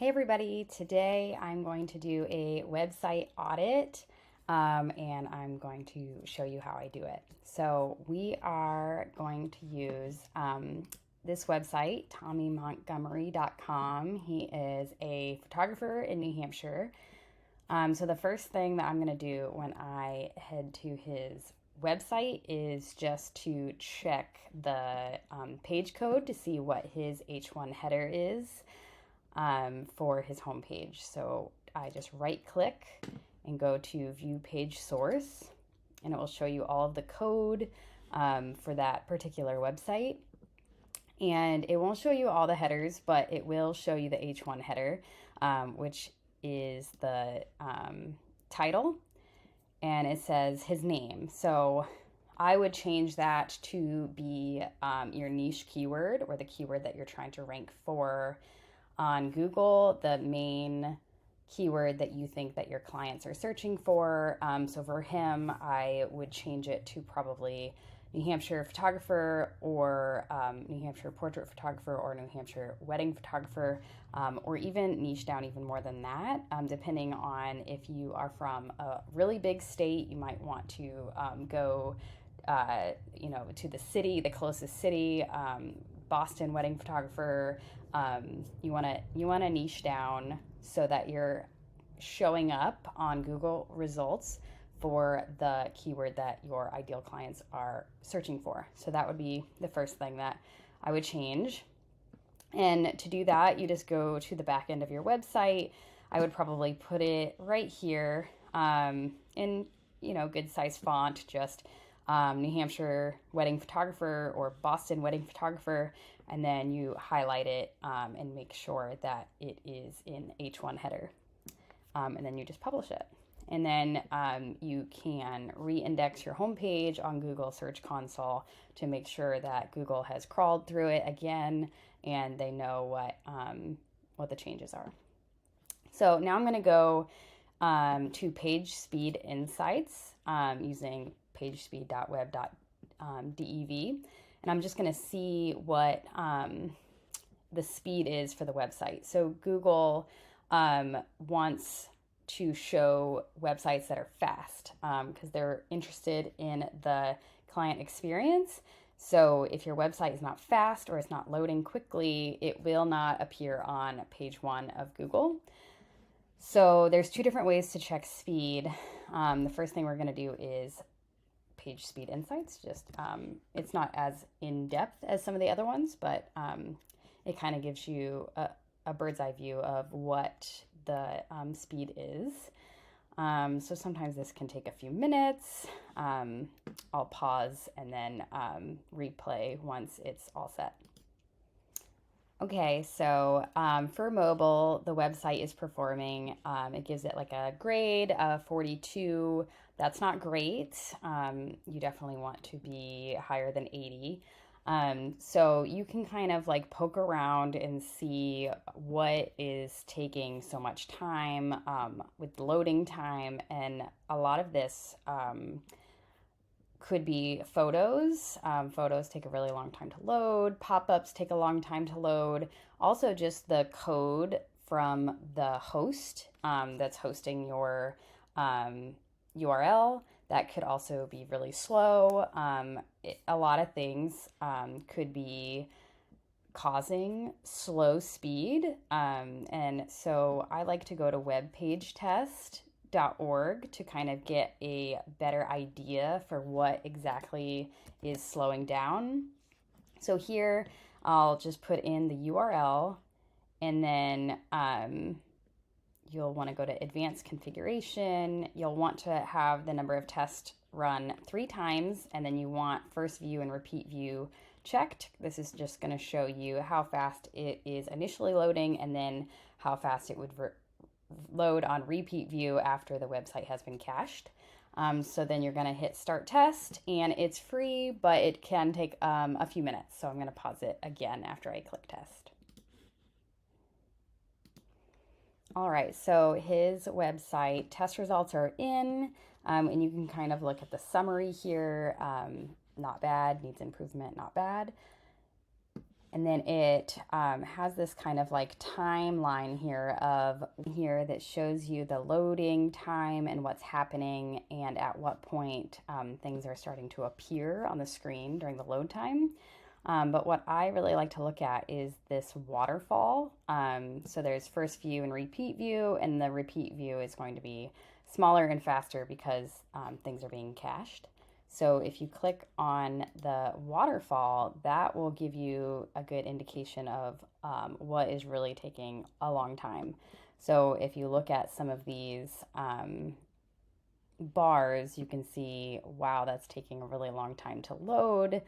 Hey everybody, today I'm going to do a website audit and I'm going to show you how I do it. So we are going to use this website, TommyMontgomery.com. He is a photographer in New Hampshire. So the first thing that I'm going to do when I head to his website is just to check the page code to see what his H1 header is for his homepage. So I just right click and go to view page source, and it will show you all of the code for that particular website. And it won't show you all the headers, but it will show you the H1 header, which is the title, and it says his name. So I would change that to be your niche keyword, or the keyword that you're trying to rank for on Google, the main keyword that you think that your clients are searching for. So for him, I would change it to probably New Hampshire photographer, or New Hampshire portrait photographer, or New Hampshire wedding photographer, or even niche down even more than that. Depending on if you are from a really big state, you might want to go to the city, the closest city, Boston wedding photographer. You want to niche down so that you're showing up on Google results for the keyword that your ideal clients are searching for. So that would be the first thing that I would change. And to do that, you just go to the back end of your website. I would probably put it right here in good size font, just New Hampshire wedding photographer or Boston wedding photographer, and then you highlight it and make sure that it is in H1 header, and then you just publish it. And then you can re-index your homepage on Google Search Console to make sure that Google has crawled through it again and they know what the changes are. So now I'm going to go to Page Speed Insights using pagespeed.web.dev, and I'm just going to see what the speed is for the website. So Google wants to show websites that are fast because they're interested in the client experience. So if your website is not fast or it's not loading quickly, it will not appear on page 1 of Google. So there's two different ways to check speed. The first thing we're going to do is Page Speed Insights. Just it's not as in-depth as some of the other ones, but it kind of gives you a bird's eye view of what the speed is. So sometimes this can take a few minutes. I'll pause and then replay once it's all set. Okay, so for mobile, the website is performing. It gives it like a grade of 42. That's not great. You definitely want to be higher than 80. So you can kind of like poke around and see what is taking so much time with loading time. And a lot of this could be photos. Photos take a really long time to load. Pop-ups take a long time to load. Also just the code from the host that's hosting your URL. That could also be really slow. A lot of things could be causing slow speed. And so I like to go to webpagetest.org to kind of get a better idea for what exactly is slowing down. So here I'll just put in the URL, and then you'll want to go to advanced configuration. You'll want to have the number of tests run 3 times, and then you want first view and repeat view checked. This is just going to show you how fast it is initially loading and then how fast it would load on repeat view after the website has been cached. So then you're going to hit start test, and it's free, but it can take a few minutes. So I'm going to pause it again after I click test. All right, so his website test results are in, and you can kind of look at the summary here. Not bad, needs improvement, not bad. And then it has this kind of like timeline here that shows you the loading time and what's happening and at what point things are starting to appear on the screen during the load time. But what I really like to look at is this waterfall. So there's first view and repeat view, and the repeat view is going to be smaller and faster because things are being cached. So if you click on the waterfall, that will give you a good indication of what is really taking a long time. So if you look at some of these bars, you can see, wow, that's taking a really long time to load.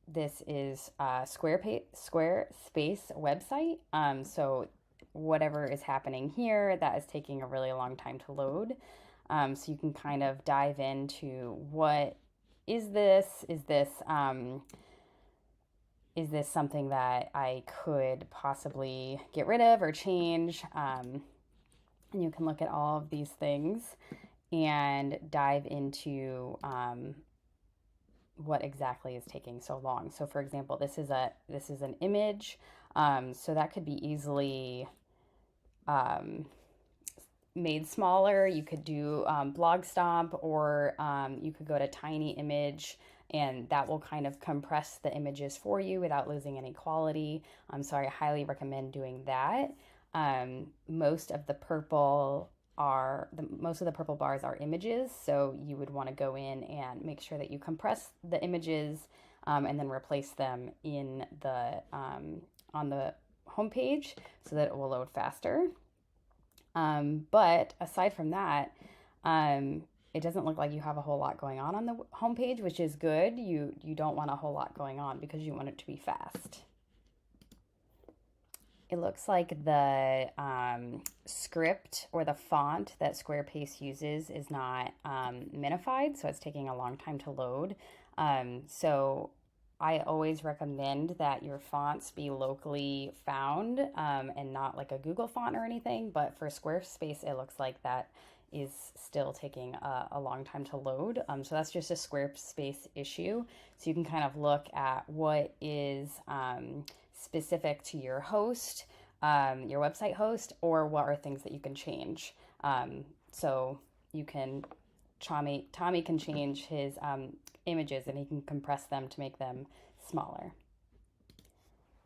This is a Squarespace website. So whatever is happening here, that is taking a really long time to load. So you can kind of dive into what is this? Is this something that I could possibly get rid of or change? And you can look at all of these things and dive into what exactly is taking so long. So for example, this is an image, so that could be easily made smaller. You could do blog stomp, or you could go to tiny image, and that will kind of compress the images for you without losing any quality. So I highly recommend doing that. Most of the purple bars are images, so you would want to go in and make sure that you compress the images and then replace them in the on the home page so that it will load faster. But aside from that, it doesn't look like you have a whole lot going on the home page, which is good. You don't want a whole lot going on because you want it to be fast. It looks like the script or the font that Squarespace uses is not minified, so it's taking a long time to load. So I always recommend that your fonts be locally found and not like a Google font or anything, but for Squarespace, it looks like that is still taking a long time to load. So that's just a Squarespace issue. So you can kind of look at what is specific to your host, your website host, or what are things that you can change. So you can, Tommy can change his images and he can compress them to make them smaller.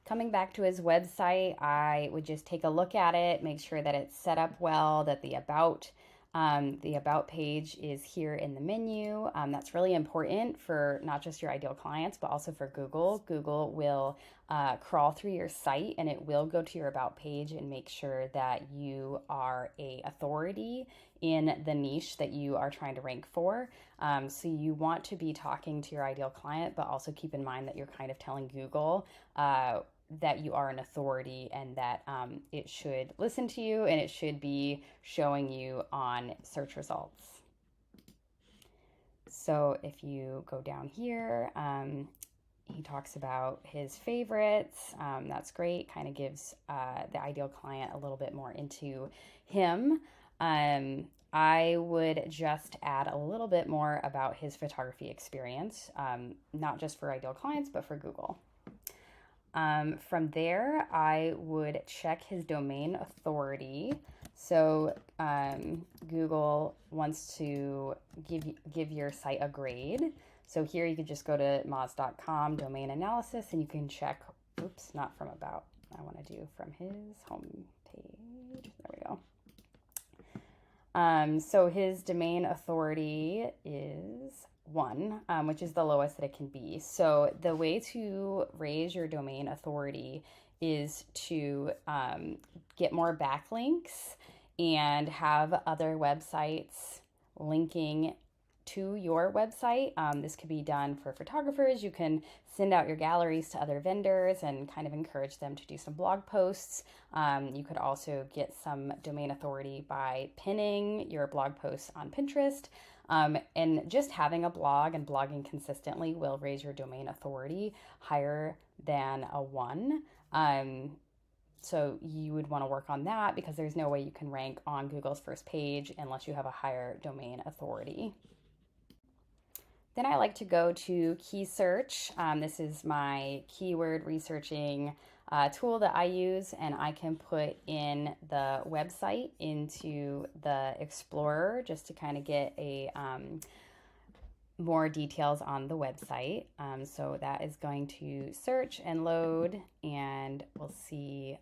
Coming back to his website, I would just take a look at it, make sure that it's set up well, that the about page is here in the menu. That's really important for not just your ideal clients, but also for Google. Google will crawl through your site and it will go to your about page and make sure that you are a authority in the niche that you are trying to rank for. So you want to be talking to your ideal client, but also keep in mind that you're kind of telling Google that you are an authority and that it should listen to you and it should be showing you on search results. So if you go down here, he talks about his favorites. That's great. Kind of gives the ideal client a little bit more into him. I would just add a little bit more about his photography experience, not just for ideal clients, but for Google. From there, I would check his domain authority. So Google wants to give your site a grade. So here you could just go to moz.com, domain analysis, and you can check, oops, not from about, I want to do from his home page. There we go. So his domain authority is 1, which is the lowest that it can be. So the way to raise your domain authority is to get more backlinks and have other websites linking to your website. This could be done for photographers. You can send out your galleries to other vendors and kind of encourage them to do some blog posts. You could also get some domain authority by pinning your blog posts on Pinterest. And just having a blog and blogging consistently will raise your domain authority higher than a 1. So you would want to work on that because there's no way you can rank on Google's first page unless you have a higher domain authority. Then I like to go to key search. This is my keyword researching tool that I use, and I can put in the website into the Explorer just to kind of get a more details on the website. So that is going to search and load, and we'll see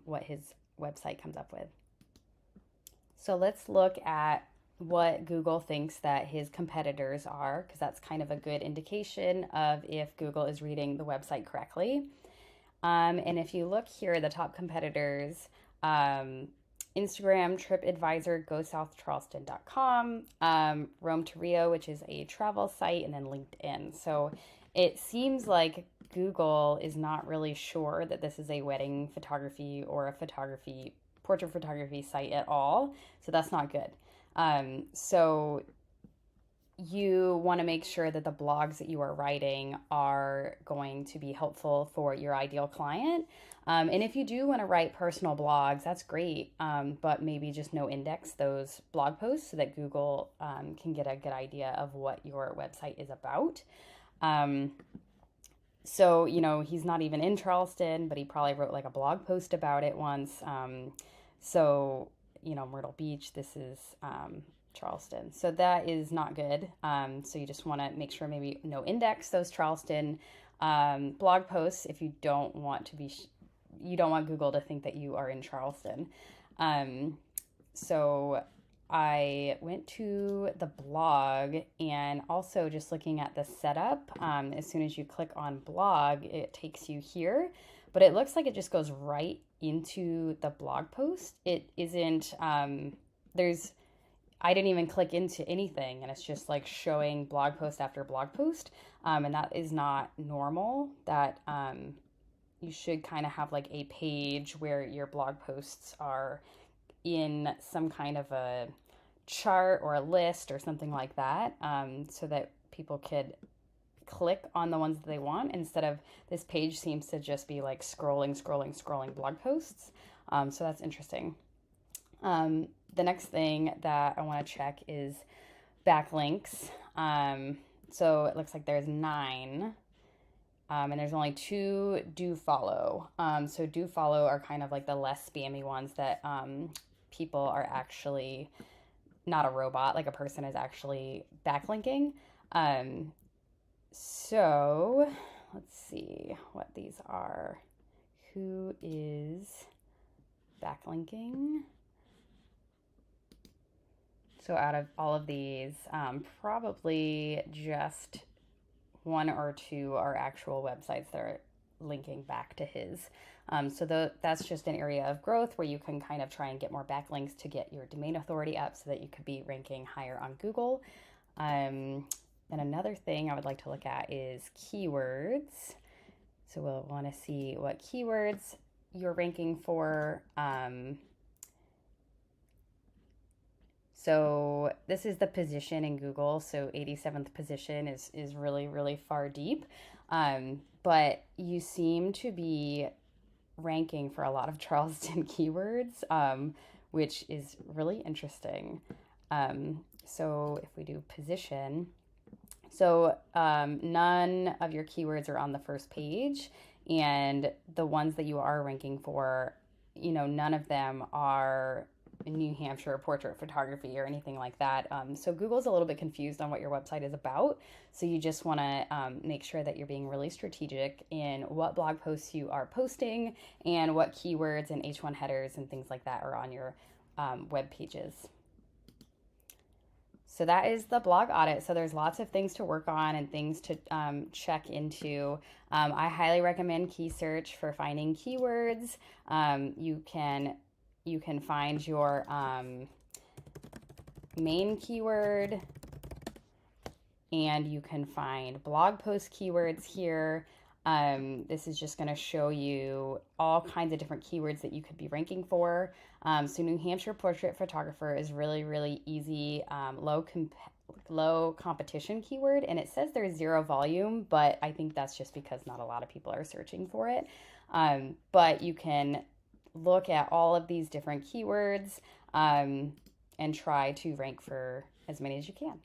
what his website comes up with. So let's look at what Google thinks that his competitors are, because that's kind of a good indication of if Google is reading the website correctly. And if you look here, the top competitors, Instagram, TripAdvisor, GoSouthCharleston.com, Rome to Rio, which is a travel site, and then LinkedIn. So it seems like Google is not really sure that this is a wedding photography or a portrait photography site at all. So that's not good. So you want to make sure that the blogs that you are writing are going to be helpful for your ideal client. And if you do want to write personal blogs, that's great, but maybe just no index those blog posts so that Google can get a good idea of what your website is about. So, he's not even in Charleston, but he probably wrote like a blog post about it once. So, Myrtle Beach, this is Charleston. So that is not good. So you just want to make sure maybe no index those Charleston blog posts if you don't want you don't want Google to think that you are in Charleston. So I went to the blog, and also just looking at the setup, as soon as you click on blog, it takes you here, but it looks like it just goes right into the blog post. It isn't, I didn't even click into anything, and it's just like showing blog post after blog post. And that is not normal. That you should kind of have like a page where your blog posts are in some kind of a chart or a list or something like that, so that people could click on the ones that they want, instead of this page seems to just be like scrolling blog posts. So that's interesting. The next thing that I want to check is backlinks. So it looks like there's 9, and there's only 2 do follow. So do follow are kind of like the less spammy ones that people are actually not a robot, like a person is actually backlinking. So let's see what these are. Who is backlinking? So out of all of these, probably just 1 or 2 are actual websites that are linking back to his. So that's just an area of growth where you can kind of try and get more backlinks to get your domain authority up so that you could be ranking higher on Google. And another thing I would like to look at is keywords. So we'll want to see what keywords you're ranking for. So this is the position in Google. So 87th position is really, really far deep. But you seem to be ranking for a lot of Charleston keywords, which is really interesting. So if we do position, so none of your keywords are on the first page, and the ones that you are ranking for, none of them are New Hampshire portrait photography or anything like that. So Google's a little bit confused on what your website is about. So you just want to make sure that you're being really strategic in what blog posts you are posting and what keywords and H1 headers and things like that are on your web pages. So that is the blog audit. So there's lots of things to work on and things to check into. I highly recommend Key Search for finding keywords. You can find your main keyword, and you can find blog post keywords here. This is just going to show you all kinds of different keywords that you could be ranking for. So New Hampshire portrait photographer is really, really easy, low competition keyword, and it says there's 0 volume, but I think that's just because not a lot of people are searching for it. But you can look at all of these different keywords and try to rank for as many as you can.